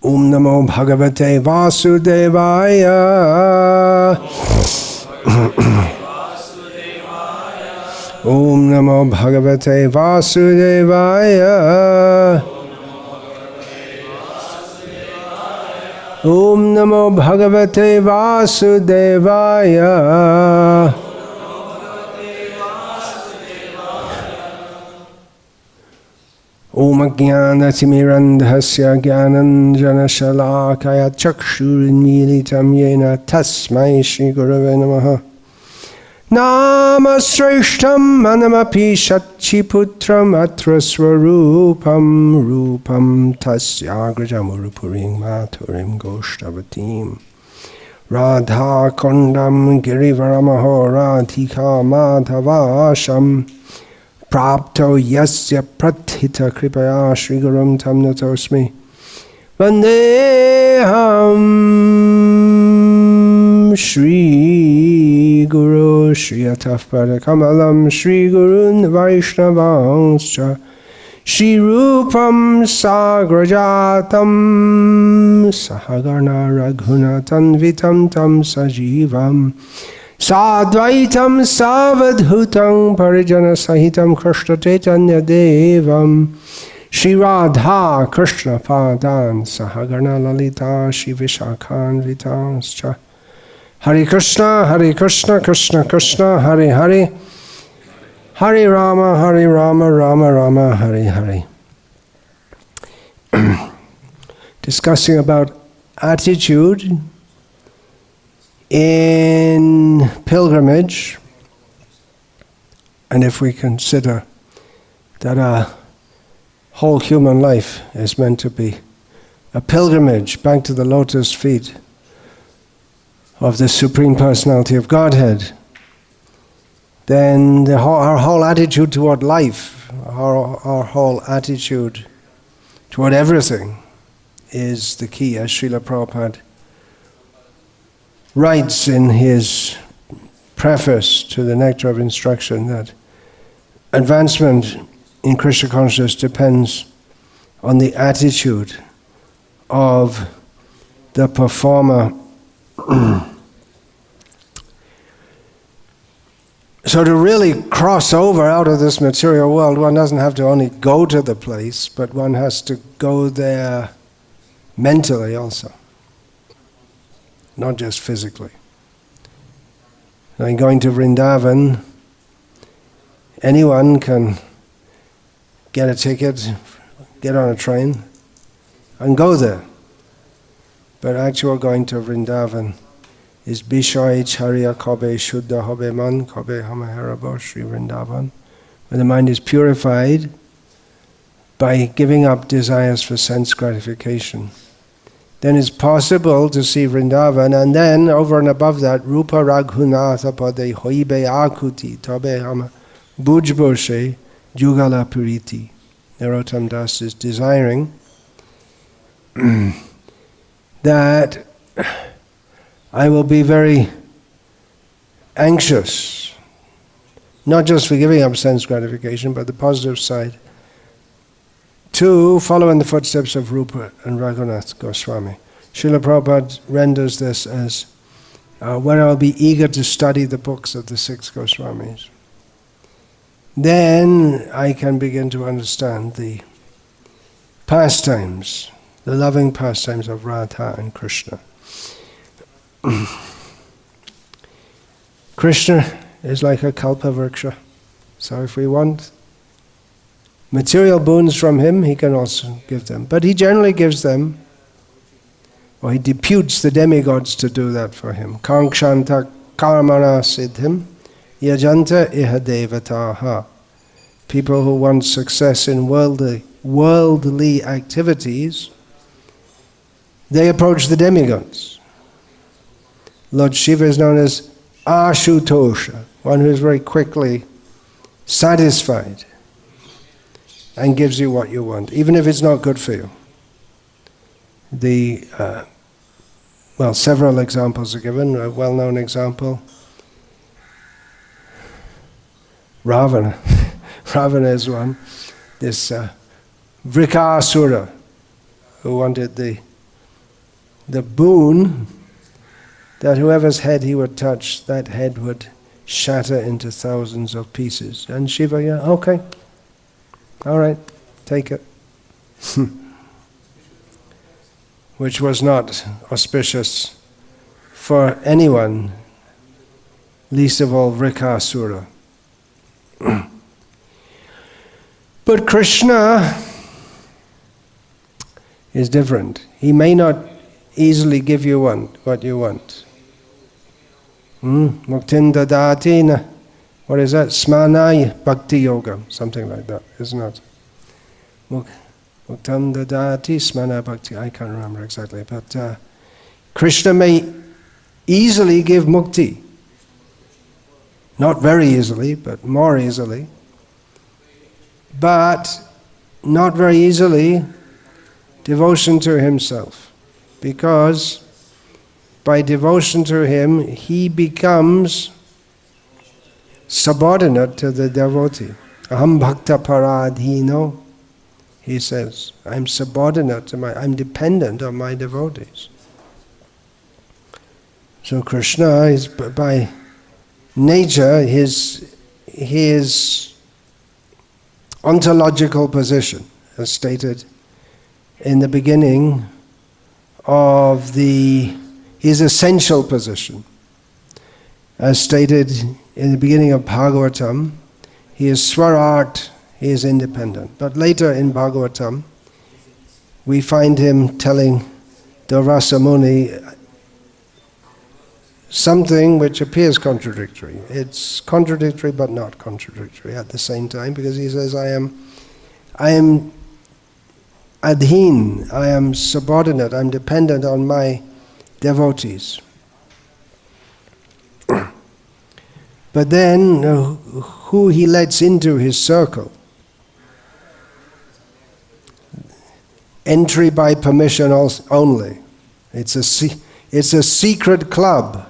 Om Namo Bhagavate Vasudevaya. Om Namo Bhagavate Vasudevaya. Om Namo Bhagavate Vasudevaya. Om Jnana Timirandhasya Jnananjana Shalakaya Chakshurinmilitam Yena Tasmai Shri Gurave Namaha. Namasreshtam Manamapi Shachiputram Atra Swarupam Rupam Tasyagrajamurupurim Maturim Goshtavatim Radha Kondam Girivaramaho Radhika Madhavasham Prapto Yasya Prathita Kripaya Shri Gurum Tam Natosmi Vandeham Shri Guru Shri Atafpada Kamalam Shri Gurun Vaishnavanscha Shri Rupam Sagrajatam Sahagarna Raghunatan Vitam Tam Sajivam Sadvaitam Savadhutam Parijana Sahitam Krishna Chaitanya Devam Shri Radha Krishna Padan Sahagarna Lalita Shri Vishakhan Vitanscha Hare Krishna Krishna Krishna Hare Hare Hare Rama Rama Rama Hare Hare. Discussing about attitude in pilgrimage, and if we consider that our whole human life is meant to be a pilgrimage back to the lotus feet of the Supreme Personality of Godhead, then our whole attitude toward life, our whole attitude toward everything is the key, as Srila Prabhupada writes in his preface to the Nectar of Instruction, that advancement in Krishna consciousness depends on the attitude of the performer. So to really cross over out of this material world, one doesn't have to only go to the place, but one has to go there mentally also, not just physically. And going to Vrindavan, anyone can get a ticket, get on a train, and go there. But actual going to Vrindavan is Bishai Charya Kobe Shuddha Hobe Man Kobe Hamaharabo Sri Vrindavan, when the mind is purified by giving up desires for sense gratification. Then it's possible to see Vrindavan, and then over and above that, Rupa Raghunatha Pade Hoibe Akuti Tobe Hama Bujboshe Jugala Puriti. Narottam Das is desiring that I will be very anxious, not just for giving up sense gratification, but the positive side, to follow in the footsteps of Rupa and Raghunath Goswami. Srila Prabhupada renders this as when I will be eager to study the books of the 6 Goswamis. Then I can begin to understand the pastimes, the loving pastimes of Radha and Krishna. Krishna is like a kalpavriksha. So if we want material boons from him, he can also give them. But he generally gives them, or he deputes the demigods to do that for him. Kankshanta karmana siddhim yajanta iha devataha. People who want success in worldly activities, they approach the demigods. Lord Shiva is known as Ashutosha, one who is very quickly satisfied and gives you what you want, even if it's not good for you. Several examples are given. A well-known example, Ravana. Ravana is one. This Vrikasura, who wanted the the boon that whoever's head he would touch, that head would shatter into thousands of pieces. And Shiva, yeah, okay, all right, take it. Which was not auspicious for anyone, least of all Vrikasura. But Krishna is different. He may not easily give you what you want. Muktin dadati, what is that? Smanai bhakti yoga, something like that, isn't it? Muktam dadati smana bhakti, I can't remember exactly, but Krishna may easily give mukti. Not very easily, but more easily. But not very easily devotion to himself. Because by devotion to him, he becomes subordinate to the devotee. Aham bhakta paradhino, he says, I'm subordinate to I'm dependent on my devotees. So Krishna is by nature, his ontological position, as stated in the beginning of his essential position, as stated in the beginning of Bhagavatam, he is Swarat, he is independent. But later in Bhagavatam, we find him telling Durvasa Muni something which appears contradictory. It's contradictory but not contradictory at the same time, because he says, I am adhin, I am subordinate, I'm dependent on my devotees. But then, who he lets into his circle, entry by permission only. It's a secret club.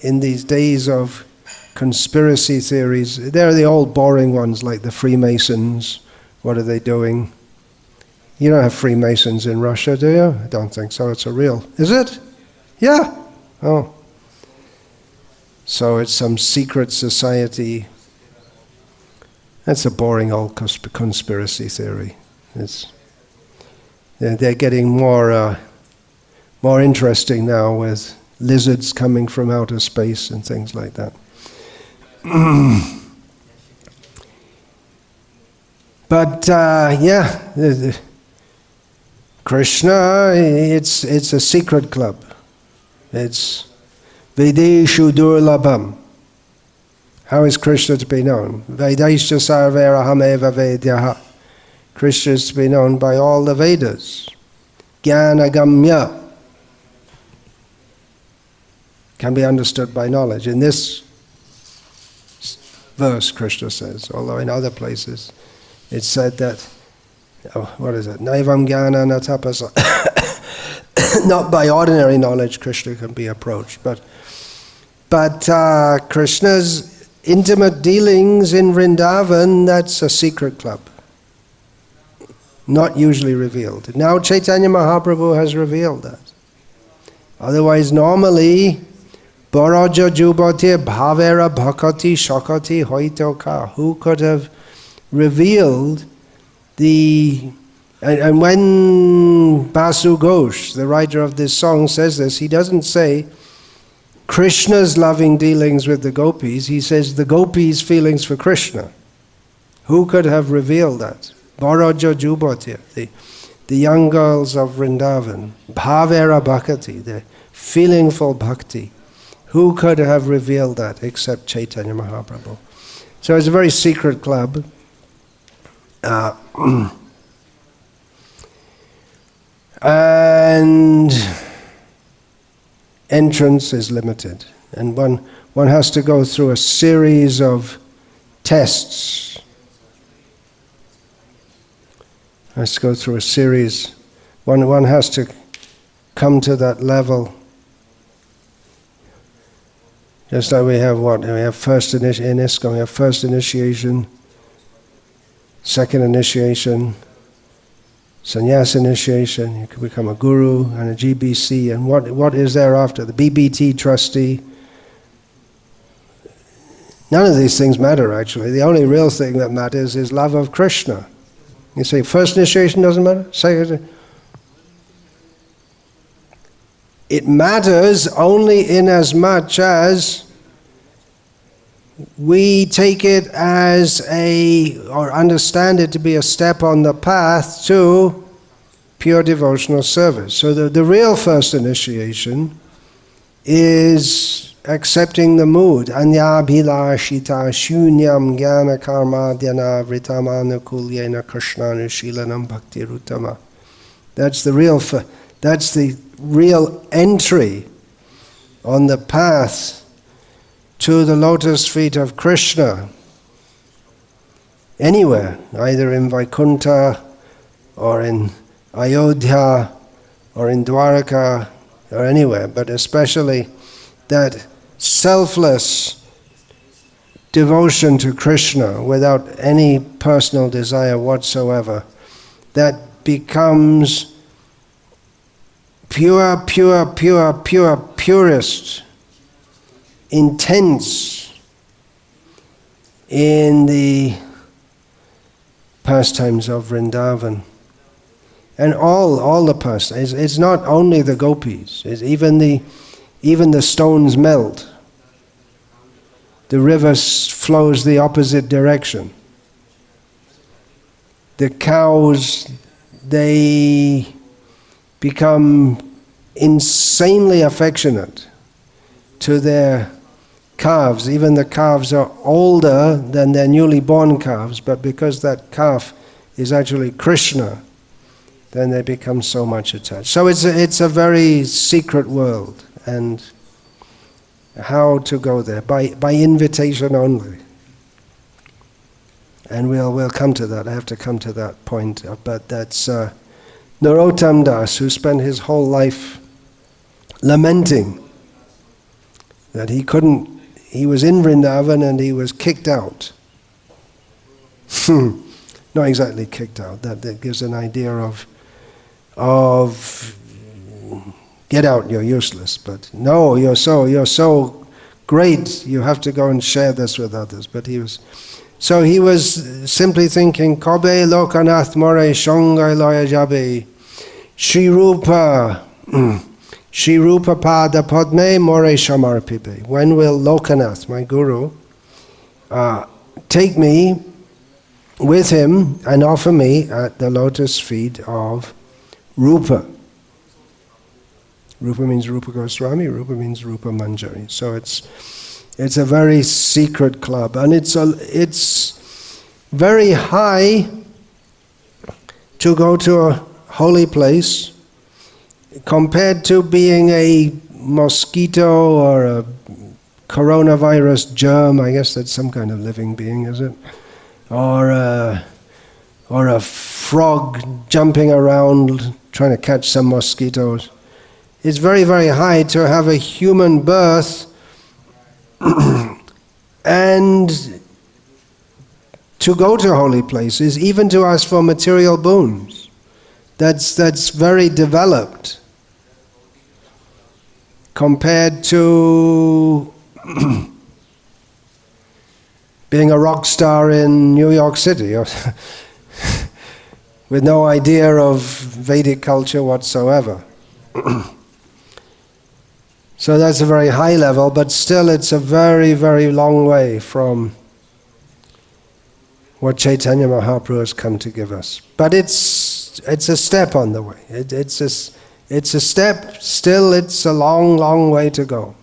In these days of conspiracy theories, they're the old boring ones like the Freemasons. What are they doing? You don't have Freemasons in Russia, do you? I don't think so. It's a real... Is it? Yeah. Oh. So it's some secret society. That's a boring old conspiracy theory. They're getting more interesting now with lizards coming from outer space and things like that. But Krishna, it's a secret club. It's Vedeshu Durlabham. How is Krishna to be known? Vedaisha Sarverahameva Vedyaha. Krishna is to be known by all the Vedas. Gyanagamya can be understood by knowledge. In this verse, Krishna says, although in other places it's said that, what is it? Naivam jnana na tapasa. Not by ordinary knowledge Krishna can be approached, but Krishna's intimate dealings in Vrindavan, that's a secret club. Not usually revealed. Now Chaitanya Mahaprabhu has revealed that. Otherwise, normally, Baraja Jubati Bhavera Bhakati Shakati Hoitoka. Who could have revealed the... And when Basu Ghosh, the writer of this song, says this, he doesn't say Krishna's loving dealings with the gopis, he says the gopis' feelings for Krishna. Who could have revealed that? Baraja Jubati, the young girls of Vrindavan, Bhavera Bhakati, the feelingful bhakti. Who could have revealed that except Chaitanya Mahaprabhu? So it's a very secret club. And entrance is limited. And one has to go through a series of tests. Has to go through a series. One has to come to that level. Just like we have what? We have first in ISKCON, we have first initiation, second initiation, sannyas initiation, you can become a guru and a GBC, and what is there after? The BBT trustee. None of these things matter, actually. The only real thing that matters is love of Krishna. You say first initiation doesn't matter? It matters only in as much as we take it as or understand it to be a step on the path to pure devotional service. So the real first initiation is accepting the mood. Anyabhilashita shunyam jnana karma dhyana vritamana kulyena krishnanu shilanam bhakti rutama. That's the real entry on the path to the lotus feet of Krishna. Anywhere, either in Vaikuntha or in Ayodhya or in Dwaraka or anywhere, but especially that selfless devotion to Krishna without any personal desire whatsoever, that becomes purest, intense in the pastimes of Vrindavan. And all the pastimes, it's not only the gopis, it's even the stones melt. The river flows the opposite direction. The cows, they become insanely affectionate to their calves. Even the calves are older than their newly born calves, but because that calf is actually Krishna, then they become so much attached. So it's a very secret world, and how to go there? By invitation only. And we'll come to that. I have to come to that point. But that's Narottam Das, who spent his whole life lamenting that he was in Vrindavan and he was kicked out. Not exactly kicked out. That gives an idea of get out, you're useless. But no, you're so great, you have to go and share this with others. But he was simply thinking, Kobe Lokanath More Shongai Loya Jabe Shri Rupa Pada Padme More Shamarpibe. When will Lokanath, my guru, take me with him and offer me at the lotus feet of Rupa? Rupa means Rupa Goswami, Rupa means Rupa Manjari. So it's a very secret club, and it's very high to go to a holy place compared to being a mosquito or a coronavirus germ. I guess that's some kind of living being, is it? Or a frog jumping around trying to catch some mosquitoes. It's very, very high to have a human birth and to go to holy places, even to ask for material boons. That's very developed compared to being a rock star in New York City with no idea of Vedic culture whatsoever. So that's a very high level, but still it's a very, very long way from what Chaitanya Mahaprabhu has come to give us. But it's a step on the way. It's a step, still it's a long, long way to go.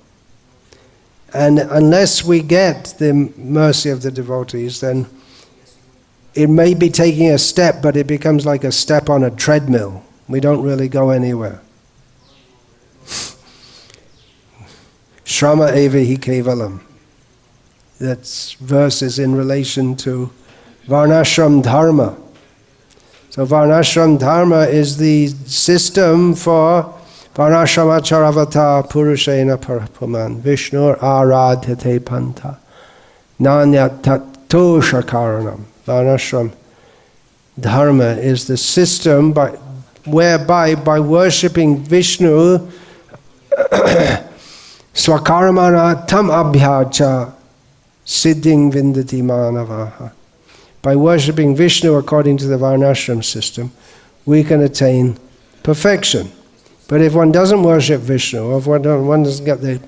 And unless we get the mercy of the devotees, then it may be taking a step, but it becomes like a step on a treadmill. We don't really go anywhere. Shrama evahi kevalam. That verse is in relation to Varnashram Dharma. So Varnashram Dharma is the system for Varnashramacharvata Purushena Parapuman Vishnu Aradhyate Panta Nanya Tato Shakaranam. Varnashram dharma is the system whereby by worshipping Vishnu, Swakaramana tam abhyacha siddhing vindati manavaha. By worshipping Vishnu according to the Varnashram system, we can attain perfection. But if one doesn't worship Vishnu, or if one doesn't get the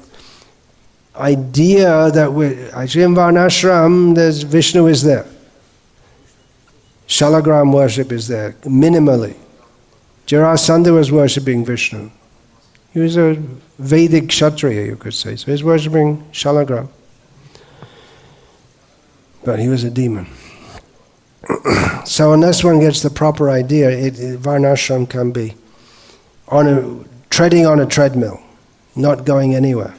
idea that actually in Varnashram, Vishnu is there. Shalagram worship is there, minimally. Jarasandha was worshipping Vishnu. He was a Vedic Kshatriya, you could say. So he was worshipping Shalagram. But he was a demon. So unless one gets the proper idea, Varnashram can be treading on a treadmill, not going anywhere.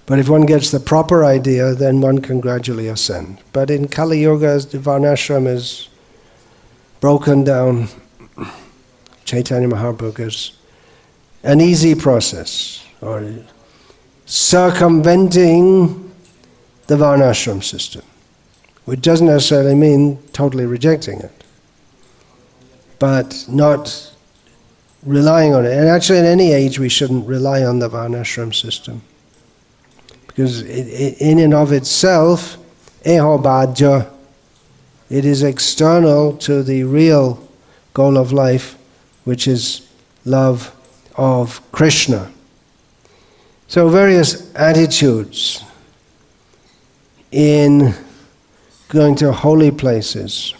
But if one gets the proper idea, then one can gradually ascend. But in Kali Yuga, the Varnashram is broken down. Chaitanya Mahaprabhu is an easy process, or circumventing the Varnashram system, which doesn't necessarily mean totally rejecting it, but not relying on it. And actually, in any age, we shouldn't rely on the Varnashram system. Because in and of itself, eho bhajya, it is external to the real goal of life, which is love of Krishna. So various attitudes in going to holy places.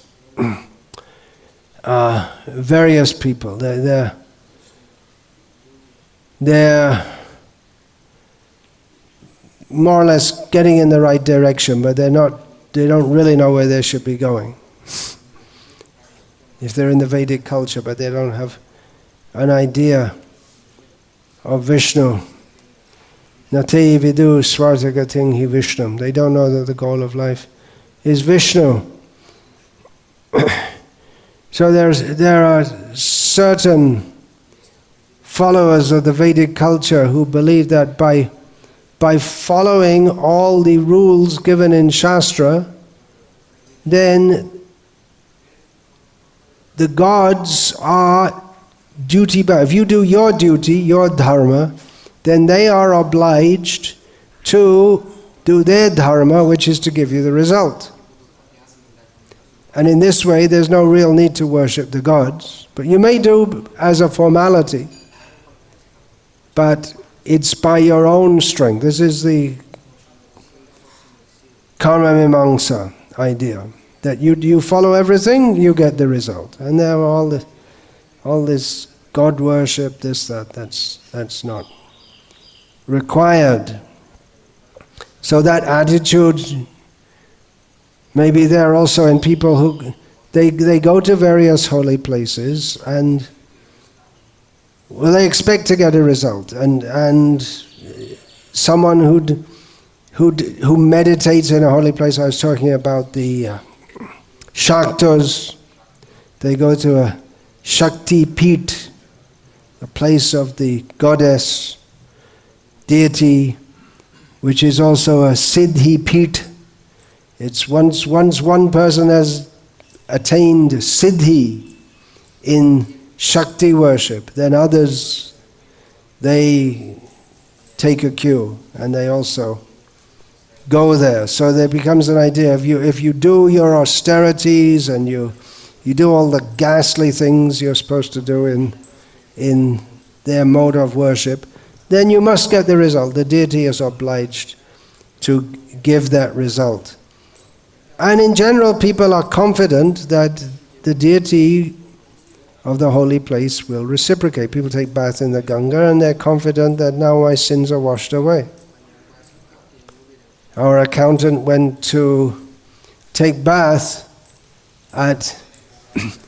Various people, they're more or less getting in the right direction, but they don't really know where they should be going. If they're in the Vedic culture, but they don't have an idea of Vishnu. Nate vidu svartagating hi Vishnum. They don't know that the goal of life is Vishnu. So there are certain followers of the Vedic culture who believe that by following all the rules given in Shastra, then the gods are duty-bound. If you do your duty, your dharma, then they are obliged to do their dharma, which is to give you the result. And in this way, there's no real need to worship the gods. But you may do as a formality, but it's by your own strength. This is the karma mimamsa idea, that you follow everything, you get the result. And there are all this God worship, that's not required. So that attitude may be there also in people who they go to various holy places and they expect to get a result, and someone who meditates in a holy place. I was talking about the Shaktas. They go to a Shakti Peeth, a place of the goddess, deity, which is also a Siddhi Peeth. It's once one person has attained Siddhi in Shakti worship, then others, they take a cue and they also go there. So there becomes an idea, if you do your austerities and you do all the ghastly things you're supposed to do in their mode of worship, then you must get the result. The deity is obliged to give that result. And in general, people are confident that the deity of the holy place will reciprocate. People take bath in the Ganga and they're confident that now my sins are washed away. Our accountant went to take bath at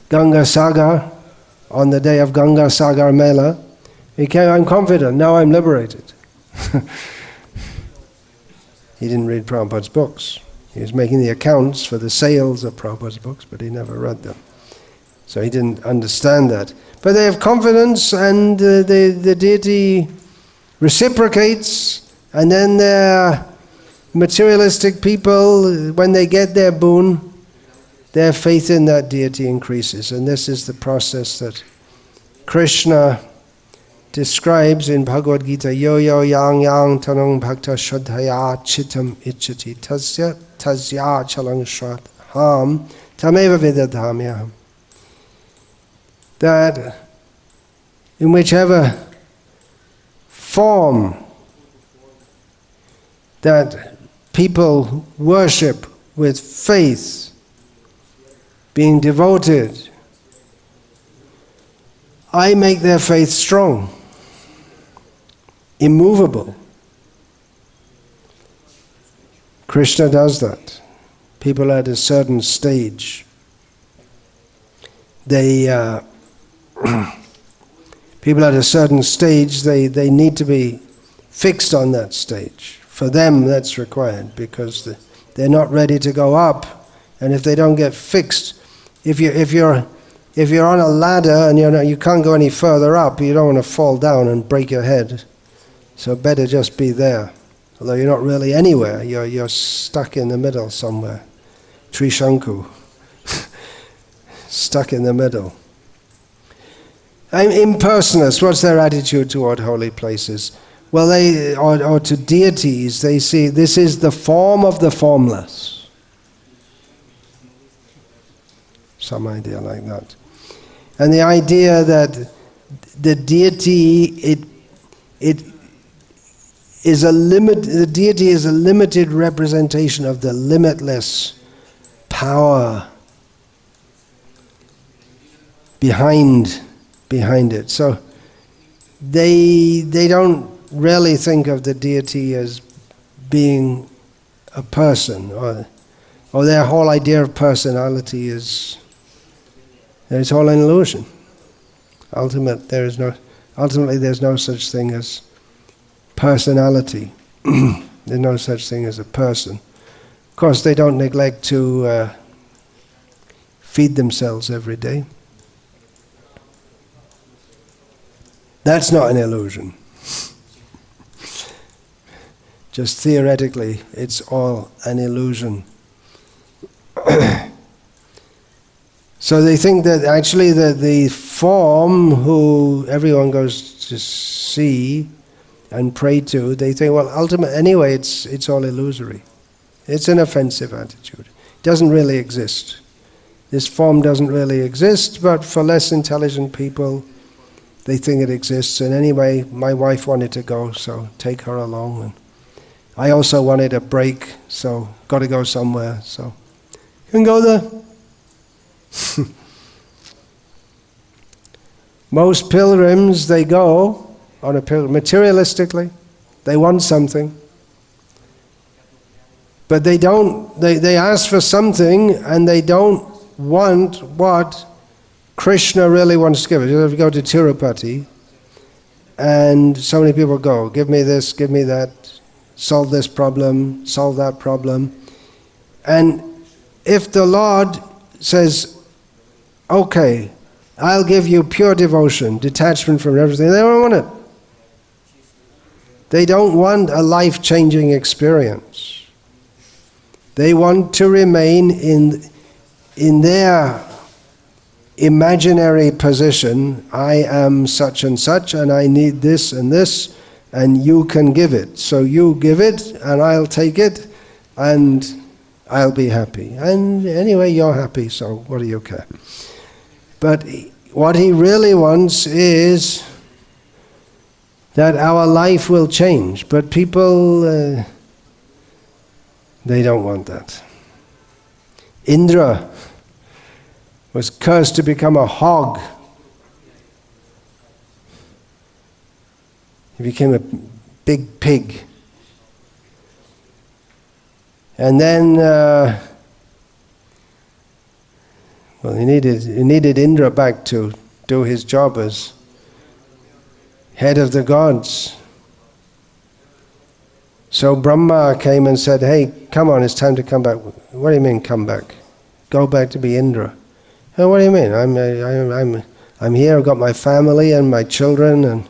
Ganga Sagar on the day of Ganga Sagar Mela. He came, I'm confident, now I'm liberated. He didn't read Prabhupada's books. He was making the accounts for the sales of Prabhupada's books, but he never read them. So he didn't understand that. But they have confidence, and the deity reciprocates, and then they're materialistic people, when they get their boon, their faith in that deity increases. And this is the process that Krishna describes in Bhagavad Gita. Yo yo yang yang tanong bhakta shraddhaya chitam ichati tasya chalang shraddham tameva vidadhamyaham. That in whichever form that people worship with faith, being devoted, I make their faith strong, immovable. Krishna does that. People at a certain stage, people at a certain stage, they need to be fixed on that stage. For them, that's required because they're not ready to go up. And if they don't get fixed, if you're on a ladder and you can't go any further up, you don't want to fall down and break your head. So better just be there. Although you're not really anywhere, you're stuck in the middle somewhere. Trishanku. Stuck in the middle. Impersonalists, what's their attitude toward holy places? Well, or to deities, they see this is the form of the formless. Some idea like that. And the idea that the deity, the deity is a limited representation of the limitless power behind it. So they don't really think of the deity as being a person, or their whole idea of personality is it's all an illusion. Ultimately, there's no such thing as personality. There's no such thing as a person. Of course, they don't neglect to feed themselves every day. That's not an illusion. Just theoretically, it's all an illusion. So they think that actually the form who everyone goes to see and pray to, they think, well, ultimately, anyway, it's all illusory. It's an offensive attitude. It doesn't really exist. This form doesn't really exist, but for less intelligent people, they think it exists. And anyway, my wife wanted to go, so take her along. And I also wanted a break, so got to go somewhere. So you can go there. Most pilgrims, they go on a pilgrimage materialistically. They want something. But they don't, they ask for something and they don't want what Krishna really wants to give us. If you go to Tirupati and so many people go, give me this, give me that, solve this problem, solve that problem. And if the Lord says, okay, I'll give you pure devotion, detachment from everything, they don't want it. They don't want a life-changing experience. They want to remain in their imaginary position. I am such and such, and I need this and this, and you can give it. So you give it, and I'll take it, and I'll be happy. And anyway, you're happy, so what do you care? But what he really wants is that our life will change. But people, they don't want that. Indra was cursed to become a hog. He became a big pig. And then, well, he needed Indra back to do his job as head of the gods. So Brahma came and said, hey, come on, it's time to come back. What do you mean, come back? Go back to be Indra. Oh, what do you mean? I'm here, I've got my family and my children, and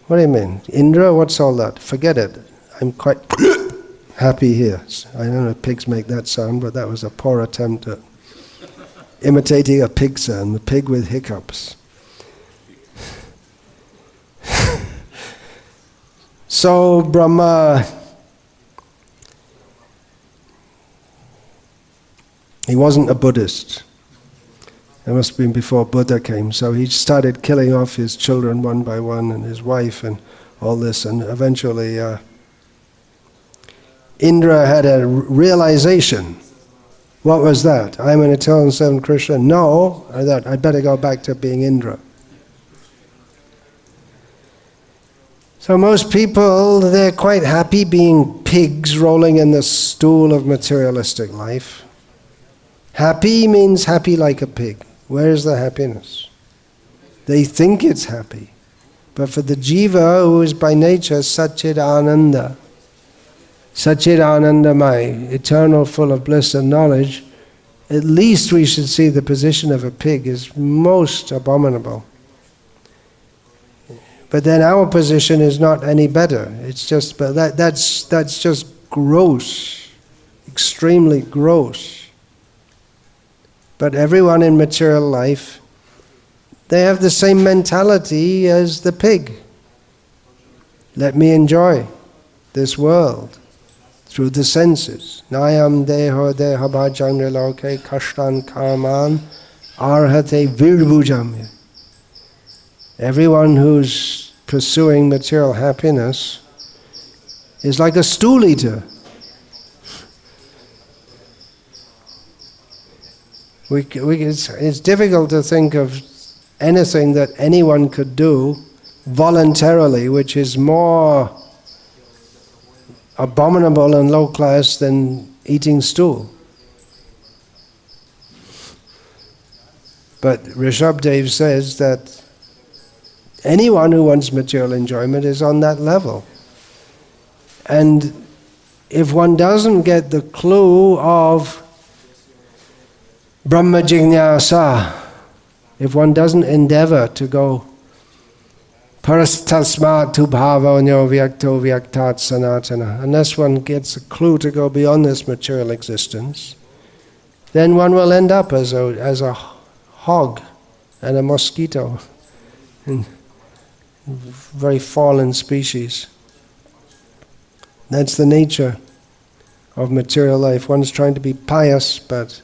what do you mean? Indra, what's all that? Forget it. I'm quite happy here. I don't know if pigs make that sound, but that was a poor attempt at imitating a pig sound, the pig with hiccups. So Brahma, he wasn't a Buddhist. It must have been before Buddha came. So he started killing off his children one by one and his wife and all this. And eventually Indra had a realization. What was that? I'm an eternal servant Krishna? No, I thought I'd better go back to being Indra. So most people, they're quite happy being pigs rolling in the stool of materialistic life. Happy means happy like a pig. Where is the happiness? They think it's happy. But for the jiva, who is by nature Satchid Ananda, Satchid Anandamai, eternal, full of bliss and knowledge, at least we should see the position of a pig is most abominable. But then our position is not any better. It's just, but that's just gross, extremely gross. But everyone in material life, they have the same mentality as the pig. Let me enjoy this world through the senses. Nayam deho deha bhajam niloke kashtan karman arhate virbhujam. Everyone who's pursuing material happiness is like a stool eater. It's difficult to think of anything that anyone could do voluntarily which is more abominable and low class than eating stool. But Rishabhdev says that anyone who wants material enjoyment is on that level. And if one doesn't get the clue of Brahma Jignasa, if one doesn't endeavor to go Parastasmat tu bhavanyo vyakto vyaktat sanatana, unless one gets a clue to go beyond this material existence, then one will end up as a hog and a mosquito, and very fallen species. That's the nature of material life. One's trying to be pious, but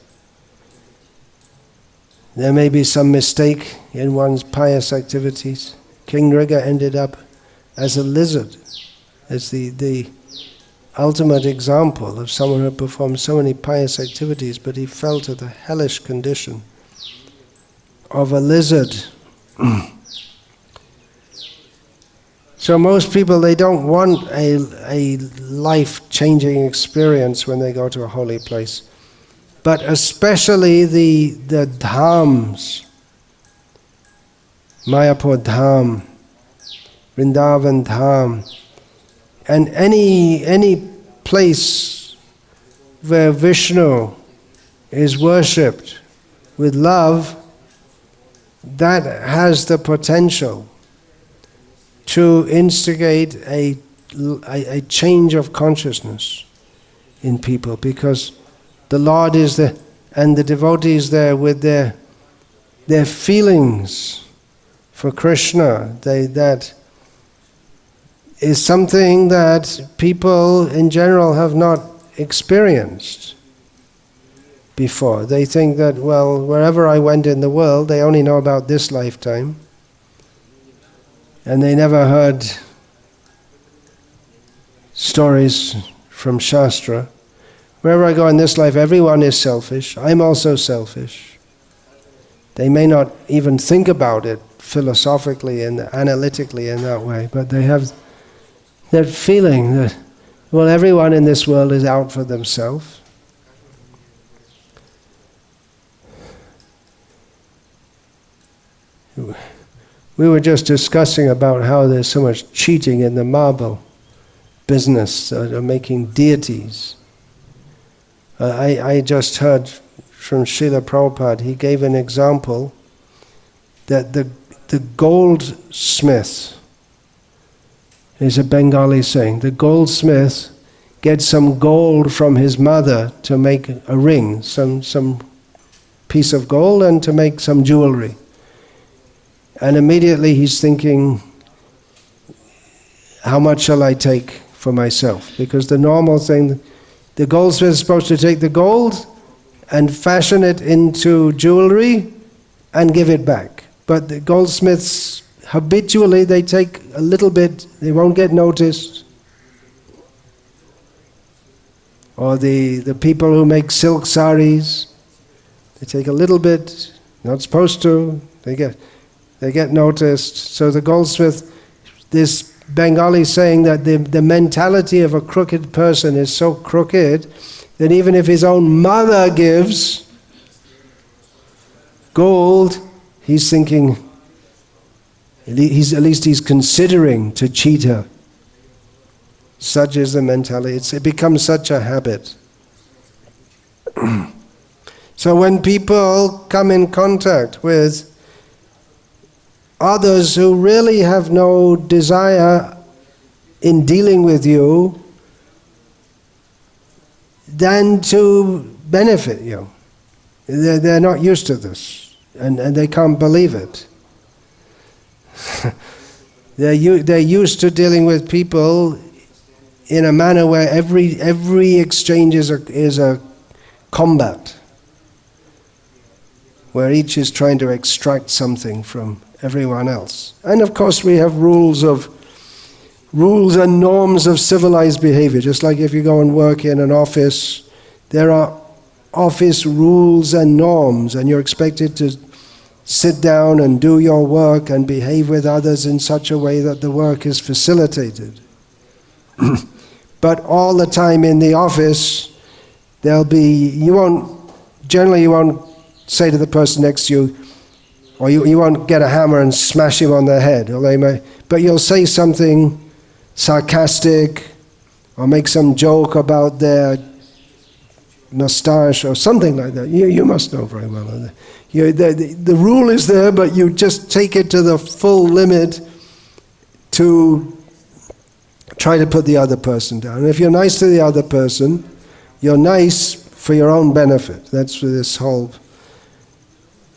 there may be some mistake in one's pious activities. King Nriga ended up as a lizard, as the ultimate example of someone who performed so many pious activities, but he fell to the hellish condition of a lizard. So most people, they don't want a life-changing experience when they go to a holy place. But especially the dhams, Mayapur Dham, Vrindavan Dham, and any place where Vishnu is worshipped with love, that has the potential to instigate a change of consciousness in people, because the Lord is there and the devotees there with their feelings for Krishna. That is something that people in general have not experienced before. They think that, well, wherever I went in the world, they only know about this lifetime. And they never heard stories from Shastra. Wherever I go in this life, everyone is selfish. I'm also selfish. They may not even think about it philosophically and analytically in that way, but they have that feeling that, well, everyone in this world is out for themselves. We were just discussing about how there's so much cheating in the marble business, making deities. I just heard from Srila Prabhupada, he gave an example that the goldsmith, is a Bengali saying, the goldsmith gets some gold from his mother to make a ring, some piece of gold and to make some jewelry. And immediately he's thinking, how much shall I take for myself? Because the normal thing, the goldsmith is supposed to take the gold and fashion it into jewelry and give it back. But the goldsmiths, habitually, they take a little bit, they won't get noticed. Or the people who make silk saris, they take a little bit, not supposed to, they get noticed. So the goldsmith, this Bengali saying that the mentality of a crooked person is so crooked that even if his own mother gives gold, he's thinking, at least he's considering to cheat her. Such is the mentality. It becomes such a habit. So when people come in contact with others who really have no desire in dealing with you than to benefit you, they're not used to this, and they can't believe it. They're used to dealing with people in a manner where every exchange is a combat, where each is trying to extract something from everyone else. And of course we have rules and norms of civilized behavior. Just like if you go and work in an office, there are office rules and norms, and you're expected to sit down and do your work and behave with others in such a way that the work is facilitated. But all the time in the office, you won't say to the person next to you, or you won't get a hammer and smash him on the head, but you'll say something sarcastic, or make some joke about their moustache, or something like that. You must know very well. The rule is there, but you just take it to the full limit to try to put the other person down. And if you're nice to the other person, you're nice for your own benefit. That's this whole,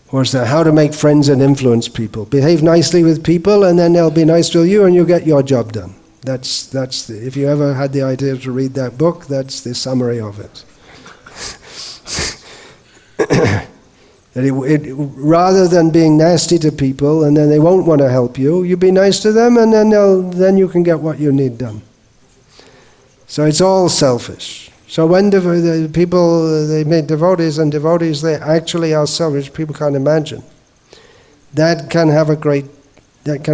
what's that? How to make friends and influence people. Behave nicely with people, and then they'll be nice to you, and you'll get your job done. If you ever had the idea to read that book, that's the summary of it. Rather than being nasty to people and then they won't want to help you, you be nice to them, and then you can get what you need done. So it's all selfish. So when the people, they make devotees, and devotees, they actually are selfish, people can't imagine. That can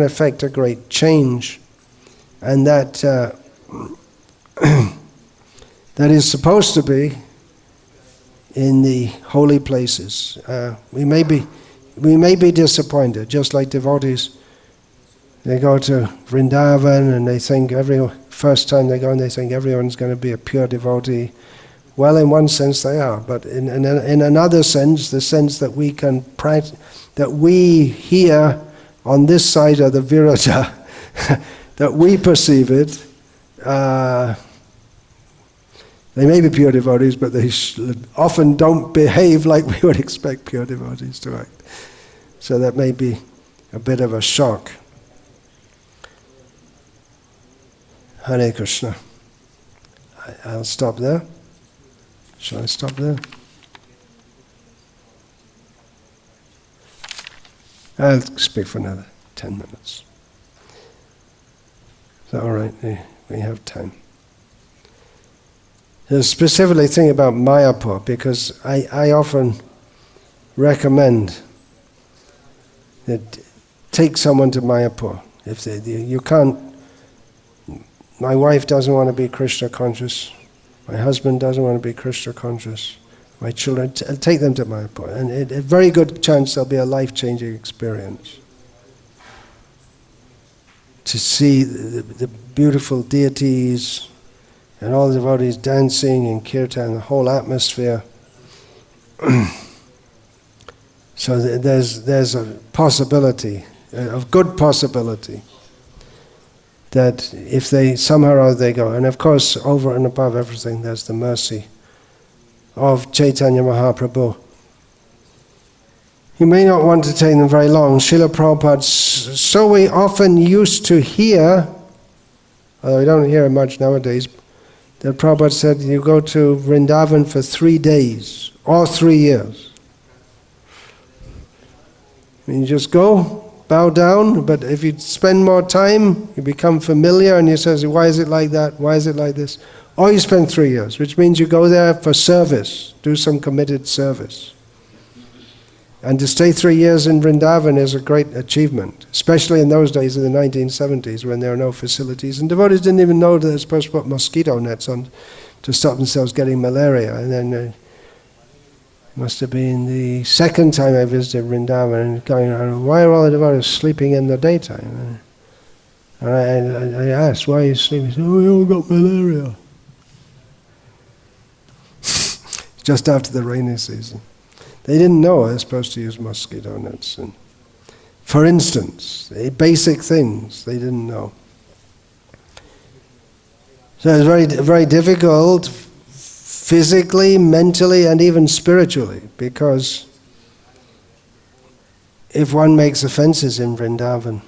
affect a great change, and that is supposed to be in the holy places. We may be disappointed, just like devotees. They go to Vrindavan and they think first time they go and they think everyone's going to be a pure devotee. Well, in one sense they are, but in another sense, the sense that we can that we here on this side of the Virata, that we perceive it. They may be pure devotees, but they often don't behave like we would expect pure devotees to act. So that may be a bit of a shock. Hare Krishna. I'll stop there. Shall I stop there? I'll speak for another 10 minutes. Is that all right? We have time. There's specifically a thing about Mayapur, because I often recommend that take someone to Mayapur. If you can't, my wife doesn't want to be Krishna conscious, my husband doesn't want to be Krishna conscious, my children, take them to Mayapur. And a very good chance there'll be a life-changing experience. To see the beautiful deities, and all the devotees dancing in kirtan, the whole atmosphere. So there's a possibility, a good possibility, that if they somehow or other they go, and of course over and above everything there's the mercy of Chaitanya Mahaprabhu. You may not want to take them very long. Srila Prabhupada, so we often used to hear, although we don't hear it much nowadays, that Prabhupada said you go to Vrindavan for 3 days or 3 years. You just go, bow down, but if you spend more time, you become familiar and you say, why is it like that? Why is it like this? Or you spend 3 years, which means you go there for service, do some committed service. And to stay 3 years in Vrindavan is a great achievement, especially in those days in the 1970s when there were no facilities. And devotees didn't even know that they're supposed to put mosquito nets on to stop themselves getting malaria. And then it must have been the second time I visited Vrindavan and going around, why are all the devotees sleeping in the daytime? And I asked, why are you sleeping? He said, oh, we all got malaria. Just after the rainy season. They didn't know they're supposed to use mosquito nets. And for instance, basic things they didn't know. So it's very, very difficult physically, mentally, and even spiritually, because if one makes offenses in Vrindavan,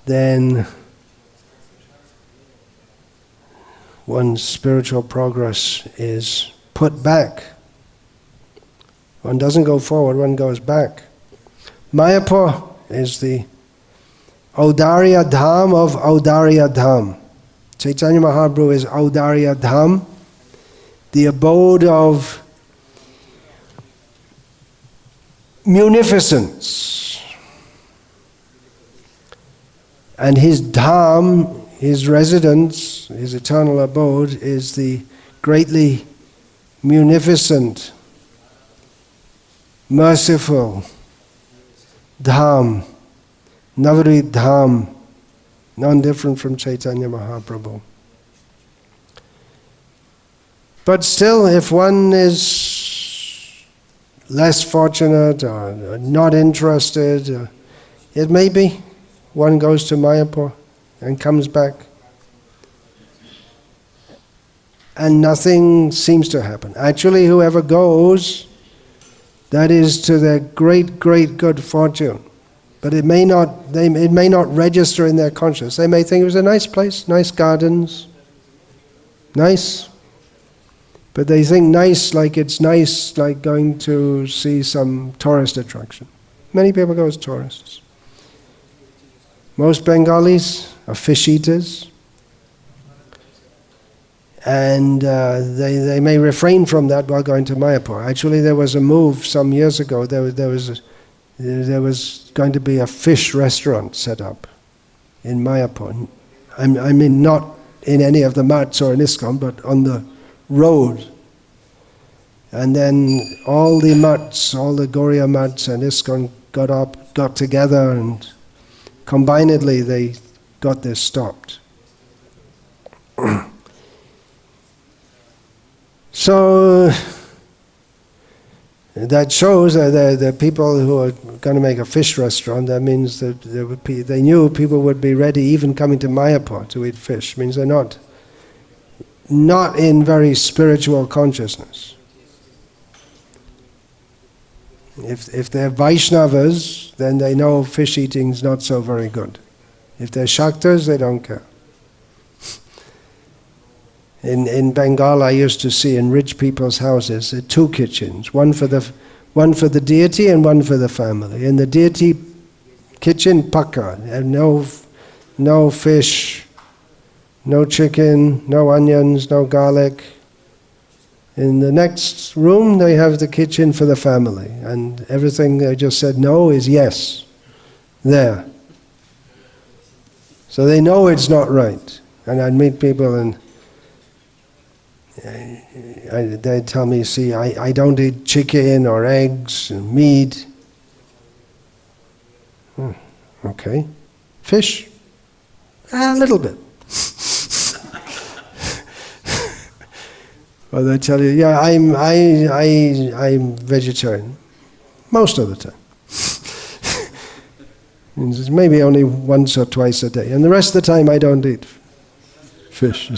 then one's spiritual progress is put back. One doesn't go forward, one goes back. Mayapur is the Audarya Dham of Audarya Dham. Chaitanya Mahaprabhu is Audarya Dham, the abode of munificence. And his dham, his residence, his eternal abode, is the greatly munificent, merciful dham, Navadvip dham, none different from Chaitanya Mahaprabhu. But still, if one is less fortunate or not interested, it may be one goes to Mayapur and comes back, and nothing seems to happen. Actually, whoever goes, that is to their great, great good fortune. But it may not register in their consciousness. They may think it was a nice place, nice gardens, nice. But they think nice like it's nice, like going to see some tourist attraction. Many people go as tourists. Most Bengalis are fish eaters. And they may refrain from that while going to Mayapur. Actually, there was a move some years ago. There was going to be a fish restaurant set up in Mayapur. I mean, not in any of the mats or in ISKCON, but on the road. And then all the mats, all the Gauriya mats and ISKCON got together, and combinedly they got this stopped. So that shows that the people who are going to make a fish restaurant, that means that they knew people would be ready even coming to Mayapur to eat fish. It means they're not in very spiritual consciousness. If they're Vaishnavas, then they know fish eating is not so very good. If they're Shaktas, they don't care. In Bengal, I used to see in rich people's houses 2 kitchens, one for the deity and one for the family. In the deity kitchen, pakka, and no fish, no chicken, no onions, no garlic. In the next room, they have the kitchen for the family, and everything they just said no is yes, there. So they know it's not right. And I'd meet people and they'd tell me, see, I don't eat chicken or eggs and meat. Okay. Fish? A little bit. Or they tell you, yeah, I'm vegetarian. Most of the time. Maybe only once or twice a day. And the rest of the time I don't eat fish.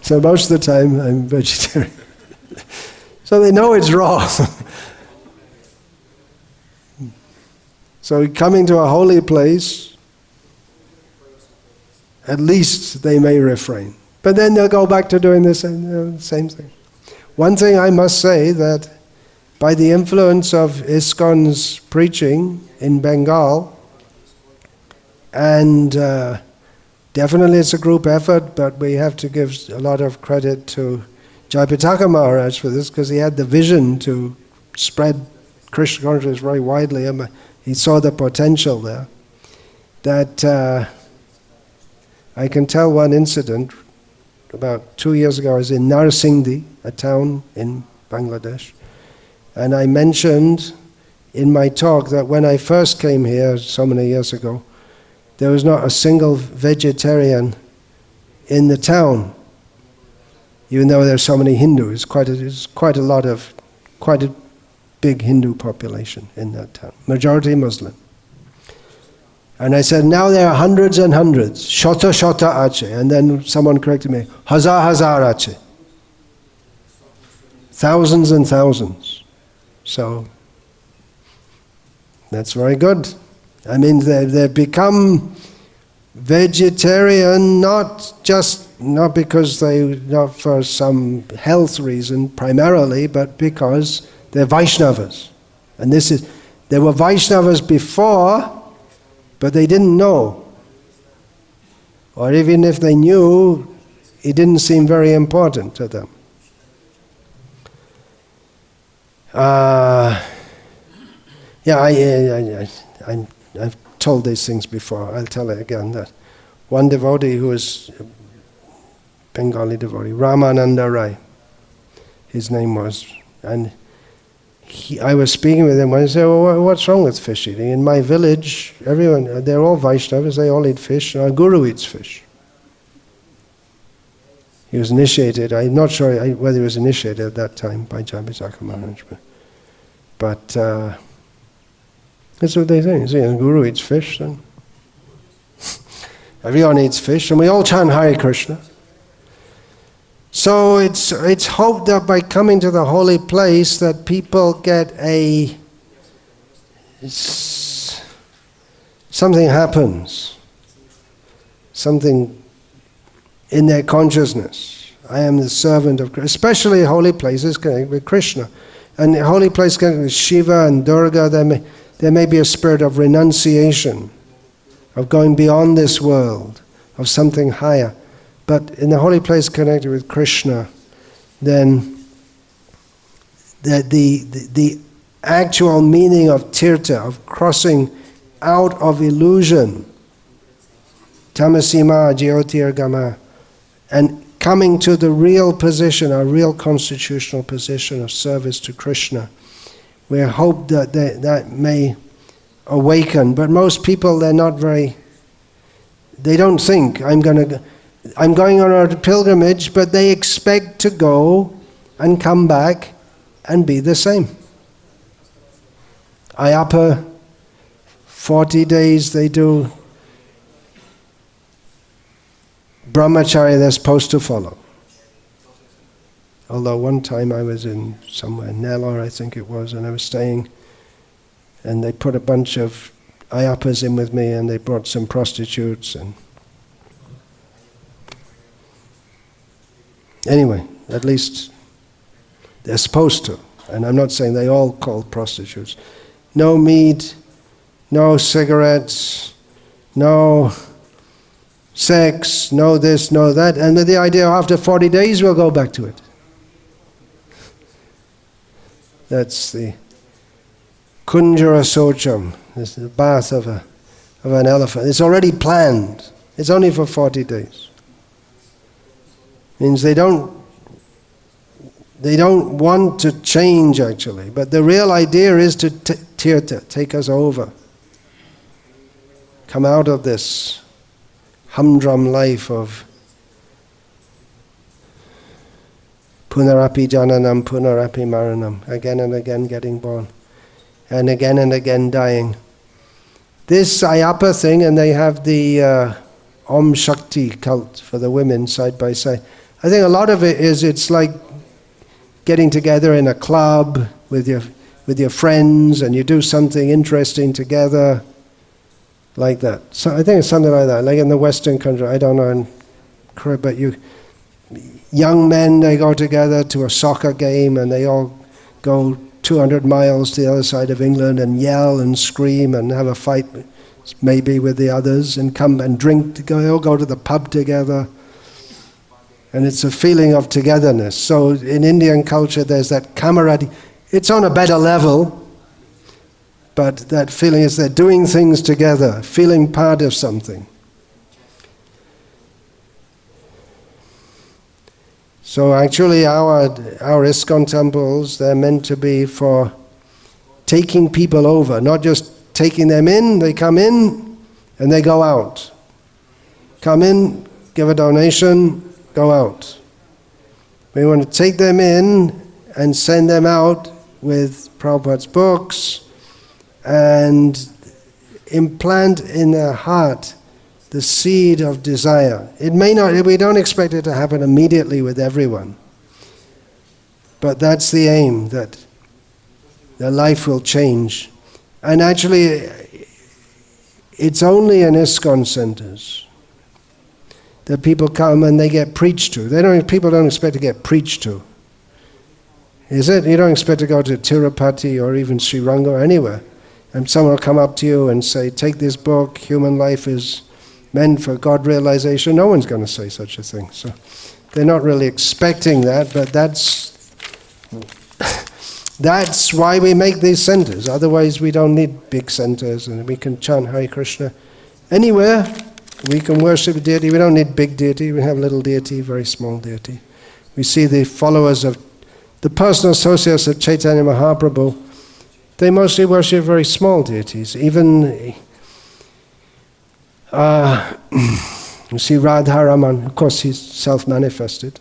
So most of the time I'm vegetarian. So they know it's wrong. So coming to a holy place, at least they may refrain. But then they'll go back to doing the same thing. One thing I must say, that by the influence of ISKCON's preaching in Bengal, and definitely it's a group effort, but we have to give a lot of credit to Jayapataka Maharaj for this, because he had the vision to spread Krishna consciousness very widely. He saw the potential there. That I can tell one incident. About 2 years ago, I was in Narsingdi, a town in Bangladesh, and I mentioned in my talk that when I first came here so many years ago, there was not a single vegetarian in the town, even though there are so many Hindus. It's quite a big Hindu population in that town, majority Muslim. And I said, now there are hundreds and hundreds, shota ache, and then someone corrected me, hazar ache. Thousands and thousands. So, that's very good. I mean, they've become vegetarian not because not for some health reason primarily, but because they're Vaishnavas. And they were Vaishnavas before, but they didn't know. Or even if they knew, it didn't seem very important to them. I've told these things before, I'll tell it again, that one devotee who was a Bengali devotee, Ramananda Rai, his name was, and I was speaking with him, and I said, well, what's wrong with fish eating? In my village, everyone, they're all Vaishnavas, they all eat fish, and our guru eats fish. He was initiated, I'm not sure whether he was initiated at that time by Jayapataka Maharaj, but that's what they say. See, the guru eats fish, then everyone eats fish, and we all chant Hare Krishna. So it's hoped that by coming to the holy place that people get something happens, something in their consciousness. I am the servant of Krishna, especially holy places connected with Krishna. And holy places connected with Shiva and Durga, there may be a spirit of renunciation, of going beyond this world, of something higher. But in the holy place connected with Krishna, then the actual meaning of Tirtha, of crossing out of illusion, tamasima jyotirgama, and coming to the real position, our real constitutional position of service to Krishna, we hope that that may awaken. But most people, they don't think, I'm going on a pilgrimage, but they expect to go and come back and be the same. Ayappa, 40 days they do brahmacharya they're supposed to follow. Although one time I was in somewhere, Nellore I think it was, and I was staying, and they put a bunch of Ayappas in with me, and they brought some prostitutes, and anyway, at least they're supposed to. And I'm not saying they all call prostitutes. No meat, no cigarettes, no sex, no this, no that. And the idea after 40 days we'll go back to it. That's the Kunjara Socham, this is the bath of an elephant. It's already planned. It's only for 40 days. Means they don't want to change actually, but the real idea is to Tirtha, take us over. Come out of this humdrum life of punarapi jananam, punarapi maranam, again and again getting born, and again dying. This Ayappa thing, and they have the Om Shakti cult for the women side by side. I think a lot of it is, it's like getting together in a club with with your friends and you do something interesting together, like that. So I think it's something like that, like in the Western country, I don't know, but young men, they go together to a soccer game and they all go 200 miles to the other side of England and yell and scream and have a fight maybe with the others and come and drink, they all go to the pub together. And it's a feeling of togetherness. So in Indian culture there's that camaraderie. It's on a better level, but that feeling is they're doing things together, feeling part of something. So actually our ISKCON temples, they're meant to be for taking people over, not just taking them in. They come in and they go out. Come in, give a donation, go out. We want to take them in and send them out with Prabhupada's books and implant in their heart the seed of desire. It may not, we don't expect it to happen immediately with everyone, but that's the aim, that their life will change. And actually, it's only in ISKCON centers that people come and they get preached to. People don't expect to get preached to. Is it? You don't expect to go to Tirupati or even Sri Ranga or anywhere, and someone will come up to you and say, take this book, human life is meant for God realization. No one's going to say such a thing. So they're not really expecting that, but that's why we make these centers. Otherwise we don't need big centers and we can chant Hare Krishna anywhere. We can worship a deity. We don't need big deity. We have little deity, very small deity. We see the followers of the personal associates of Chaitanya Mahaprabhu, they mostly worship very small deities. Even you see Radharaman, of course he's self-manifested.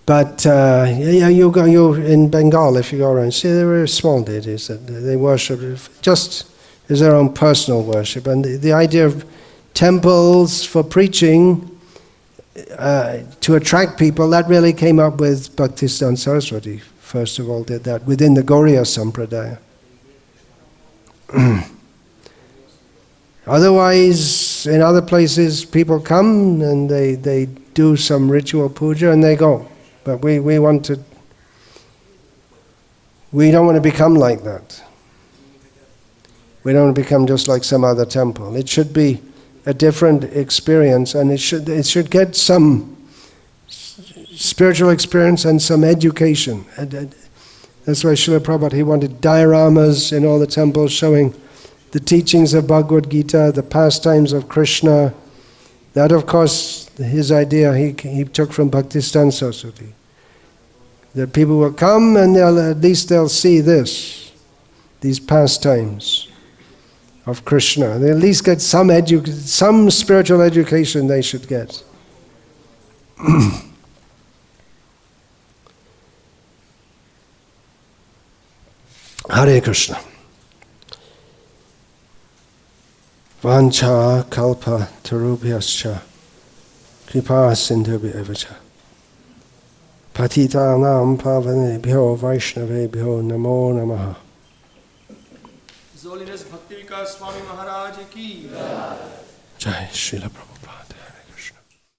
But you in Bengal, if you go around, see there are small deities that they worship just as their own personal worship. And the idea of temples for preaching to attract people, that really came up with Bhaktisiddhanta Saraswati. First of all, did that within the Gauriya Sampradaya. Otherwise, in other places, people come and they do some ritual puja and they go. But we don't want to become like that. We don't want to become just like some other temple. It should be a different experience, and it should get some spiritual experience and some education. And that's why Srila Prabhupada, he wanted dioramas in all the temples showing the teachings of Bhagavad Gita, the pastimes of Krishna. That, of course, his idea he took from Bhaktisiddhanta Saraswati. That people will come and at least they'll see these pastimes of Krishna. They at least get some spiritual education they should get. Hare Krishna. Vancha kalpa tarubhyascha kripa sindhubhya evacha patitanam pavanebhyo vaishnavebhyo namo namaha. His Holiness Bhakti Vikasa Swami Maharaj ki Jai. Srila Prabhupada.